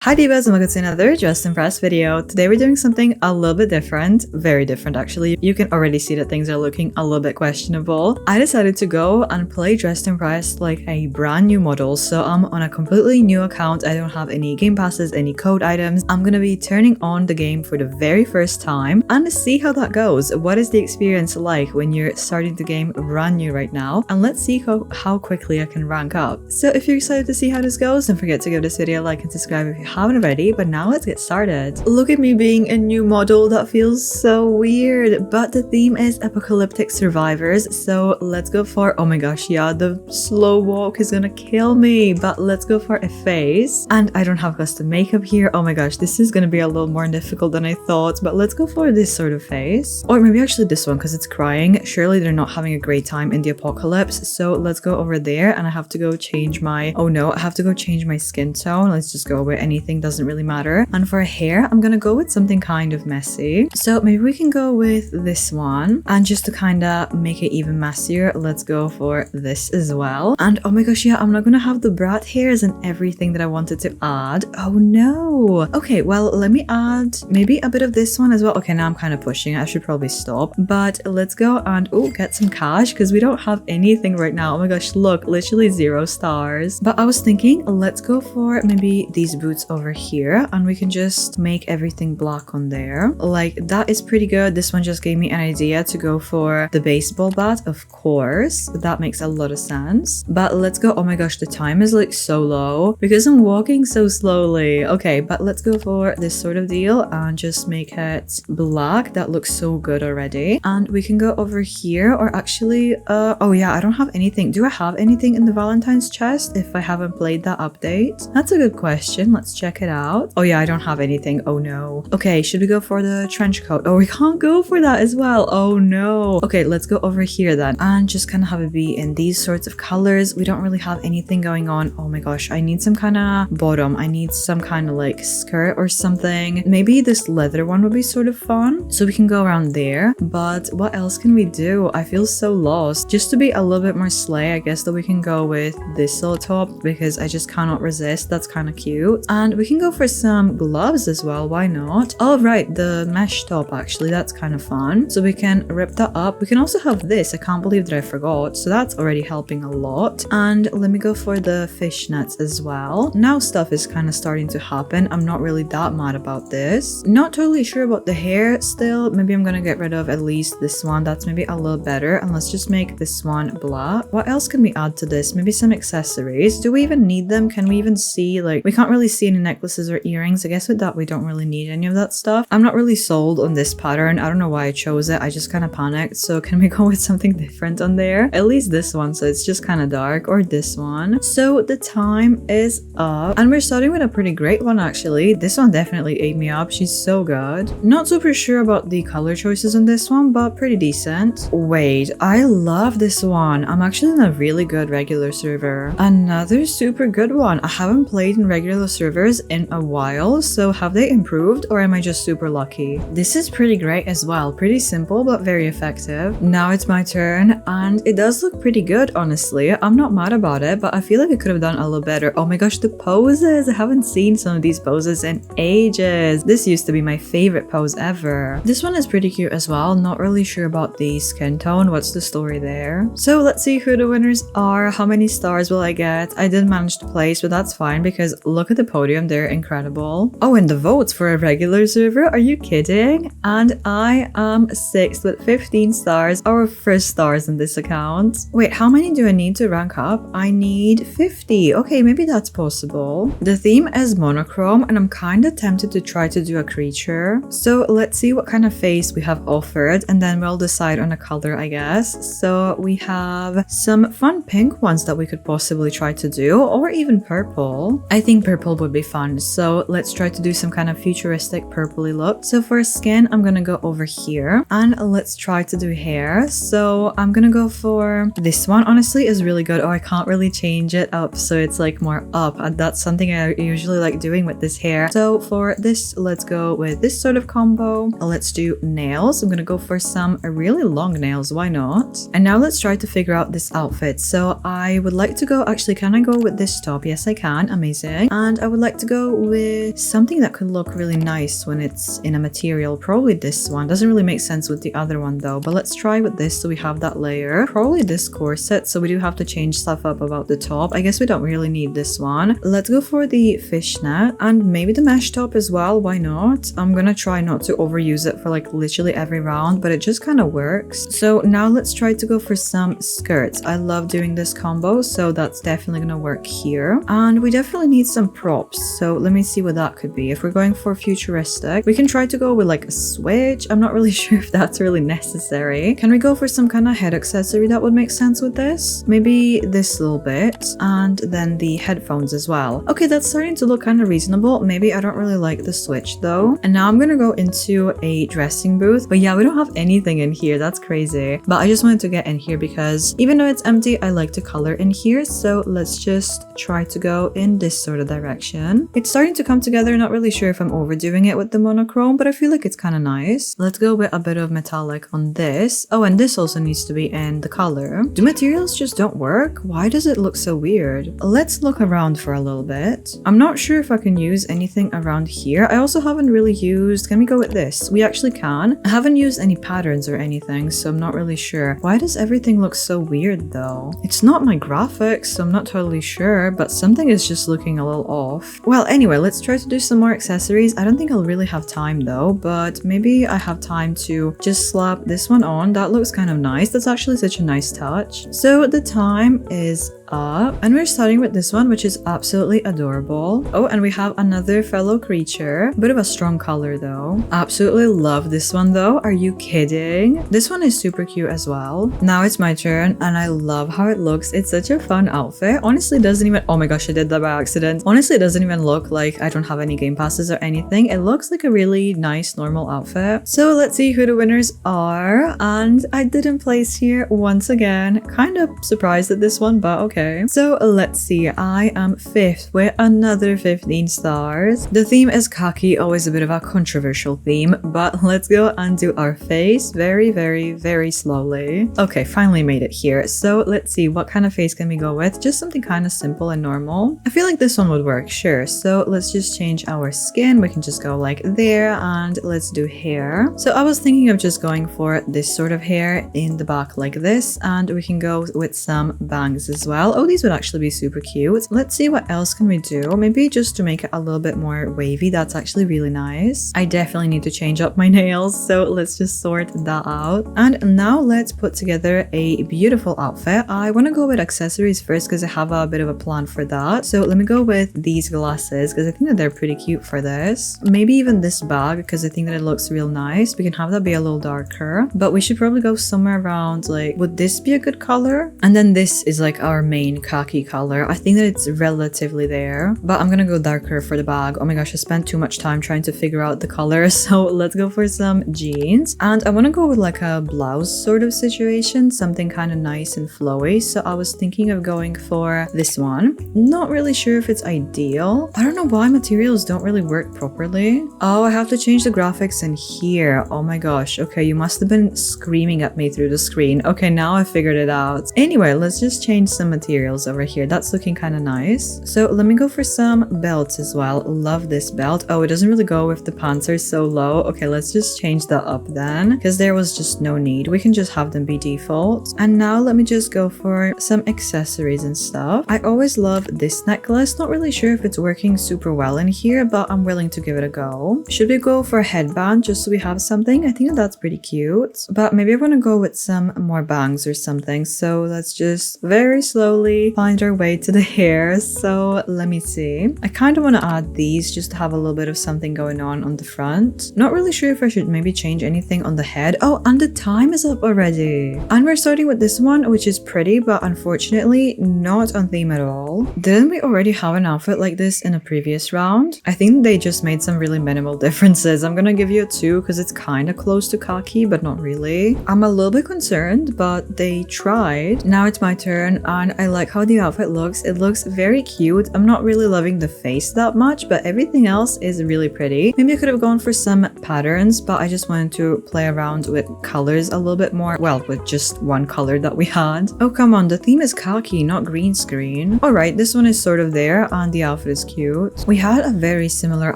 Hi divas and welcome to another Just Impressed video. Today we're doing something a little bit different, very different actually. You can already see that things are looking a little bit questionable. I decided to go and play Just Impressed like a brand new model, so I'm on a completely new account. I don't have any game passes, any code items. I'm gonna be turning on the game for the very first time and see how that goes. What is the experience like when you're starting the game brand new right now? And let's see how quickly I can rank up. So if you're excited to see how this goes, don't forget to give this video a like and subscribe if you haven't already, but now let's get started. Look at me being a new model. That feels so weird, but the theme is Apocalyptic Survivors, so let's go for, oh my gosh, yeah, the slow walk is gonna kill me, but let's go for a face. And I don't have custom makeup here. Oh my gosh, this is gonna be a little more difficult than I thought, but let's go for this sort of face, or maybe actually this one because it's crying. Surely they're not having a great time in the apocalypse, so let's go over there. And I have to go change my, oh no, I have to go change my skin tone. Let's just go with anything, doesn't really matter. And for hair, I'm gonna go with something kind of messy, so maybe we can go with this one. And just to kind of make it even messier, let's go for this as well. And oh my gosh, yeah, I'm not gonna have the brat hairs and everything that I wanted to add. Oh no. Okay, well, let me add maybe a bit of this one as well. Okay, now I'm kind of pushing it. I should probably stop, but let's go and get some cash because we don't have anything right now. Oh my gosh, look, literally 0 stars. But I was thinking, let's go for maybe these boots over here, and we can just make everything black on there. Like, that is pretty good. This one just gave me an idea to go for the baseball bat, of course. That makes a lot of sense. But let's go. Oh my gosh, the time is like so low because I'm walking so slowly. Okay, but let's go for this sort of deal and just make it black. That looks so good already. And we can go over here, or actually, oh yeah, I don't have anything. Do I have anything in the Valentine's chest if I haven't played that update? That's a good question. Let's check it out. Oh yeah, I don't have anything. Oh no. Okay, should we go for the trench coat? Oh, we can't go for that as well. Oh no. Okay, let's go over here then and just kind of have it be in these sorts of colors. We don't really have anything going on. Oh my gosh, I need some kind of bottom. I need some kind of like skirt or something. Maybe this leather one would be sort of fun, so we can go around there. But what else can we do? I feel so lost. Just to be a little bit more slay, I guess that we can go with this little top because I just cannot resist. That's kind of cute. And we can go for some gloves as well. Why not? Oh right, the mesh top, actually, that's kind of fun. So we can rip that up. We can also have this. I can't believe that I forgot, so that's already helping a lot. And let me go for the fishnets as well. Now stuff is kind of starting to happen. I'm not really that mad about this. Not totally sure about the hair still. Maybe I'm gonna get rid of at least this one. That's maybe a little better. And let's just make this one black. What else can we add to this? Maybe some accessories. Do we even need them? Can we even see, like, we can't really see any necklaces or earrings. I guess with that we don't really need any of that stuff. I'm not really sold on this pattern. I don't know why I chose it. I just kind of panicked. So can we go with something different on there? At least this one, so it's just kind of dark, or this one. So the time is up and we're starting with a pretty great one actually. This one definitely ate me up. She's so good. Not super sure about the color choices on this one, but pretty decent. Wait, I love this one. I'm actually in a really good regular server. Another super good one. I haven't played in regular servers in a while, so have they improved or am I just super lucky? This is pretty great as well. Pretty simple but very effective. Now it's my turn and it does look pretty good, honestly. I'm not mad about it, but I feel like I could have done a little better. Oh my gosh, the poses! I haven't seen some of these poses in ages. This used to be my favorite pose ever. This one is pretty cute as well. Not really sure about the skin tone. What's the story there? So let's see who the winners are. How many stars will I get? I did manage to place, but that's fine because look at the podium. They're incredible. Oh, and the votes for a regular server? Are you kidding? And I am 6th with 15 stars, our first stars in this account. Wait, how many do I need to rank up? I need 50. Okay, maybe that's possible. The theme is monochrome and I'm kind of tempted to try to do a creature. So let's see what kind of face we have offered and then we'll decide on a color, I guess. So we have some fun pink ones that we could possibly try to do, or even purple. I think purple would be fun, so let's try to do some kind of futuristic purpley look. So for skin, I'm gonna go over here and let's try to do hair. So I'm gonna go for this one. Honestly, is really good. Oh, I can't really change it up so it's like more up, and that's something I usually like doing with this hair. So for this, let's go with this sort of combo. Let's do nails. I'm gonna go for some really long nails. Why not? And now let's try to figure out this outfit. So I would like to go, actually, can I go with this top? Yes, I can. Amazing. And I would like like to go with something that could look really nice when it's in a material. Probably this one. Doesn't really make sense with the other one though, but let's try with this so we have that layer. Probably this corset, so we do have to change stuff up about the top. I guess we don't really need this one. Let's go for the fishnet and maybe the mesh top as well. Why not? I'm gonna try not to overuse it for like literally every round, but it just kind of works. So now let's try to go for some skirts. I love doing this combo, so that's definitely gonna work here. And we definitely need some props, so let me see what that could be. If we're going for futuristic, we can try to go with like a switch. I'm not really sure if that's really necessary. Can we go for some kind of head accessory that would make sense with this? Maybe this little bit, and then the headphones as well. Okay, that's starting to look kind of reasonable. Maybe I don't really like the switch though. And now I'm gonna go into a dressing booth, but yeah, we don't have anything in here. That's crazy. But I just wanted to get in here because even though it's empty, I like to color in here. So let's just try to go in this sort of direction. It's starting to come together. Not really sure if I'm overdoing it with the monochrome, but I feel like it's kind of nice. Let's go with a bit of metallic on this. Oh, and this also needs to be in the color. Do materials just don't work? Why does it look so weird? Let's look around for a little bit. I'm not sure if I can use anything around here. I also haven't really used... Can we go with this? We actually can. I haven't used any patterns or anything, so I'm not really sure. Why does everything look so weird though? It's not my graphics, so I'm not totally sure, but something is just looking a little off. Well, anyway, let's try to do some more accessories. I don't think I'll really have time though, but maybe I have time to just slap this one on. That looks kind of nice. That's actually such a nice touch. So the time is up and we're starting with this one, which is absolutely adorable. Oh, and we have another fellow creature. Bit of a strong color though. Absolutely love this one though. Are you kidding? This one is super cute as well. Now it's my turn and I love how it looks. It's such a fun outfit. Honestly, it doesn't even... Oh my gosh, I did that by accident. Honestly, it doesn't even look like I don't have any game passes or anything. It looks like a really nice normal outfit. So let's see who the winners are. And I didn't place here once again. Kind of surprised at this one, but okay. So let's see. I am 5th with another 15 stars. The theme is khaki, always a bit of a controversial theme, but let's go and do our face very, very, very slowly. Okay, finally made it here. So let's see, what kind of face can we go with? Just something kind of simple and normal. I feel like this one would work, sure. So let's just change our skin. We can just go like there and let's do hair. So I was thinking of just going for this sort of hair in the back like this, and we can go with some bangs as well. Oh, these would actually be super cute. Let's see what else can we do. Maybe just to make it a little bit more wavy. That's actually really nice. I definitely need to change up my nails, so let's just sort that out. And now let's put together a beautiful outfit. I want to go with accessories first because I have a bit of a plan for that. So let me go with these glasses because I think that they're pretty cute for this. Maybe even this bag because I think that it looks real nice. We can have that be a little darker, but we should probably go somewhere around like, would this be a good color? And then this is like our main khaki color. I think that it's relatively there, but I'm gonna go darker for the bag. Oh my gosh, I spent too much time trying to figure out the color. So let's go for some jeans. And I want to go with like a blouse sort of situation, something kind of nice and flowy. So I was thinking of going for this one. Not really sure if it's ideal. I don't know why materials don't really work properly. Oh, I have to change the graphics in here. Oh my gosh. Okay, you must have been screaming at me through the screen. Okay, now I figured it out. Anyway, let's just change some materials over here. That's looking kind of nice. So let me go for some belts as well. Love this belt. Oh, it doesn't really go with the pants are so low. Okay, let's just change that up then because there was just no need. We can just have them be default. And now let me just go for some accessories and stuff. I always love this necklace. Not really sure if it's working super well in here, but I'm willing to give it a go. Should we go for a headband just so we have something? I think that's pretty cute, but maybe I want to go with some more bangs or something. So let's just very slowly find our way to the hair. So let me see. I kind of want to add these just to have a little bit of something going on the front. Not really sure if I should maybe change anything on the head. Oh, and the time is up already. And we're starting with this one, which is pretty, but unfortunately not on theme at all. Didn't we already have an outfit like this in a previous round? I think they just made some really minimal differences. I'm gonna give you a 2 because it's kind of close to khaki, but not really. I'm a little bit concerned, but they tried. Now it's my turn, and I like how the outfit looks. It looks very cute. I'm not really loving the face that much, but everything else is really pretty. Maybe I could have gone for some patterns, but I just wanted to play around with colors a little bit more. Well, with just one color that we had. Oh, come on. The theme is khaki, not green screen. Alright, this one is sort of there and the outfit is cute. We had a very similar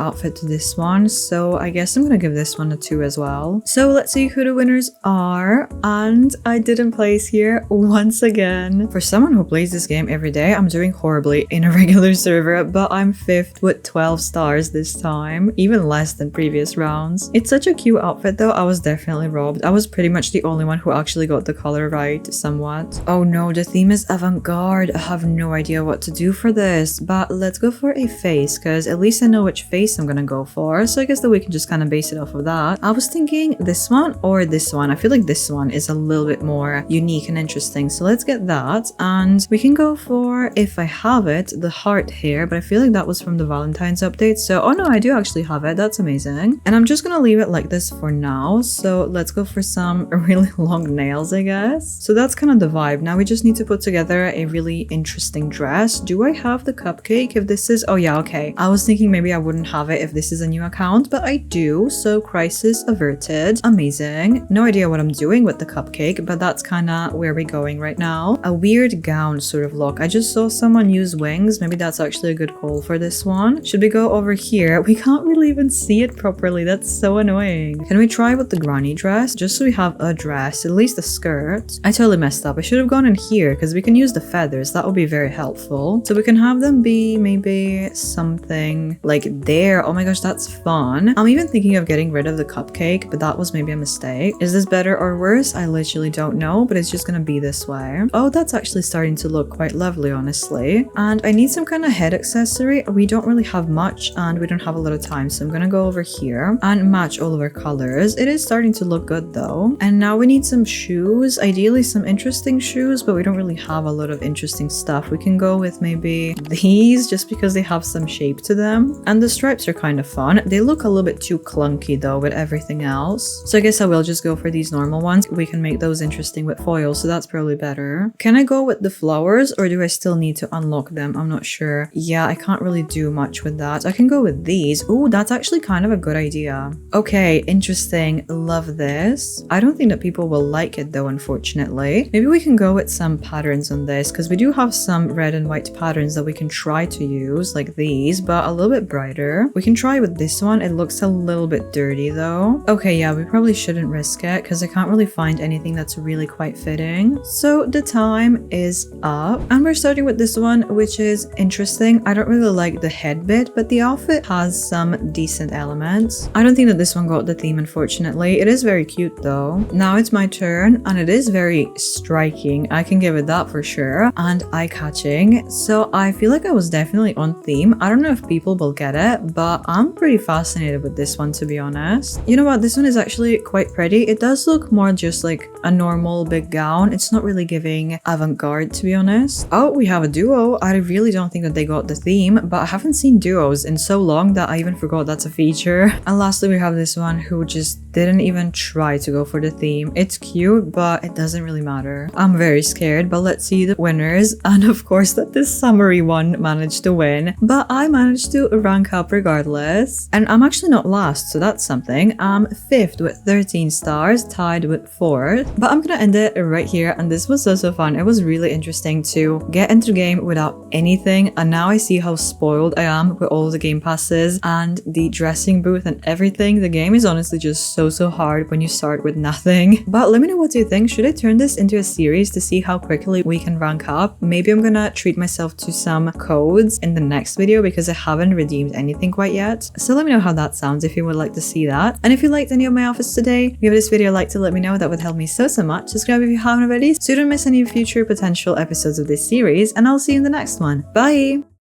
outfit to this one, so I guess I'm gonna give this one a 2 as well. So let's see who the winners are. And I didn't place here once again. For someone who plays this game every day, I'm doing horribly in a regular server, but I'm 5th with 12 stars this time, even less than previous rounds. It's such a cute outfit though. I was definitely robbed. I was pretty much the only one who actually got the color right somewhat. Oh no, the theme is avant-garde. I have no idea what to do for this, but let's go for a face because at least I know which face I'm gonna go for, so I guess that we can just kind of base it off of that. I was thinking this one or this one. I feel like this one is a little bit more unique and interesting, so let's get that. And we can go for, if I have it, the heart here, but I feel like that was from the Valentine's update, so oh no, I do actually have it. That's amazing. And I'm just gonna leave it like this for now, so let's go for some really long nails, I guess. So that's kind of the vibe. Now we just need to put together a really interesting dress. Do I have the cupcake if this is... Oh yeah, okay. I was thinking maybe I wouldn't have it if this is a new account, but I do, so crisis averted. Amazing. No idea what I'm doing with the cupcake, but that's kind of where we're going right now. A weird gown sort of look. I just saw someone use wings. Maybe that's actually a good call for this one. Should we go over here? We can't really even see it properly. That's so annoying. Can we try with the granny dress? Just so we have a dress, at least a skirt. I totally messed up. I should have gone in here because we can use the feathers. That would be very helpful. So we can have them be maybe something like there. Oh my gosh, that's fun. I'm even thinking of getting rid of the cupcake, but that was maybe a mistake. Is this better or worse? I literally don't know, but it's just gonna be this way. Oh, that's actually starting to look quite lovely, honestly. And I need some kind of head accessory. We don't really have much and we don't have a lot of time, so I'm gonna go over here and match all of our colors. It is starting to look good though. And now we need some shoes, ideally some interesting shoes, but we don't really have a lot of interesting stuff. We can go with maybe these just because they have some shape to them. And the stripes are kind of fun. They look a little bit too clunky though with everything else. So I guess I will just go for these normal ones. We can make those interesting with foil, so that's probably better. Can I go with the flowers or do I still need to unlock them? I'm not sure. Yeah, I can't really do much with that. I can go with these. Oh, that's actually kind of a good idea. Okay, interesting. Love this. I don't think that people will like it though, unfortunately. Maybe we can go with some patterns on this because we do have some red and white patterns that we can try to use, like these, but a little bit brighter. We can try with this one. It looks a little bit dirty though. Okay, yeah, we probably shouldn't risk it because I can't really find anything that's really quite fitting. So the time is up and we're starting with this one, which is interesting. I don't really like the head bit, but the outfit has some decent elements. I don't think that this one got the theme, unfortunately. It is very cute though. Now it's my turn and it is very striking. I can give it that for sure. And eye-catching. So I feel like I was definitely on theme. I don't know if people will get it, but I'm pretty fascinated with this one, to be honest. You know what? This one is actually quite pretty. It does look more just like a normal big gown. It's not really giving avant-garde, to be honest. Oh, we have a duo. I really don't think that they got the theme, but I haven't seen duos in so long that I even forgot that's a feature. And lastly, we have this one who just didn't even try to go for the theme. It's cute, but it doesn't really matter. I'm very scared, but let's see the winners. And of course that this summery one managed to win, but I managed to rank up regardless. And I'm actually not last, so that's something. I'm 5th with 13 stars, tied with 4th. But I'm gonna end it right here, and this was so fun. It was really interesting to get into the game without anything, and now I see how spoiled I am with all the game passes and the dressing booth and everything. The game is honestly just so hard when you start with nothing. But let me know what you think. Should I turn this into a series to see how quickly we can rank up? Maybe I'm gonna treat myself to some codes in the next video because I haven't redeemed anything quite yet. So let me know how that sounds if you would like to see that. And if you liked any of my outfits today, give this video a like to let me know. That would help me so much. Subscribe if you haven't already so you don't miss any future potential episodes of this series, and I'll see you in the next one. Bye!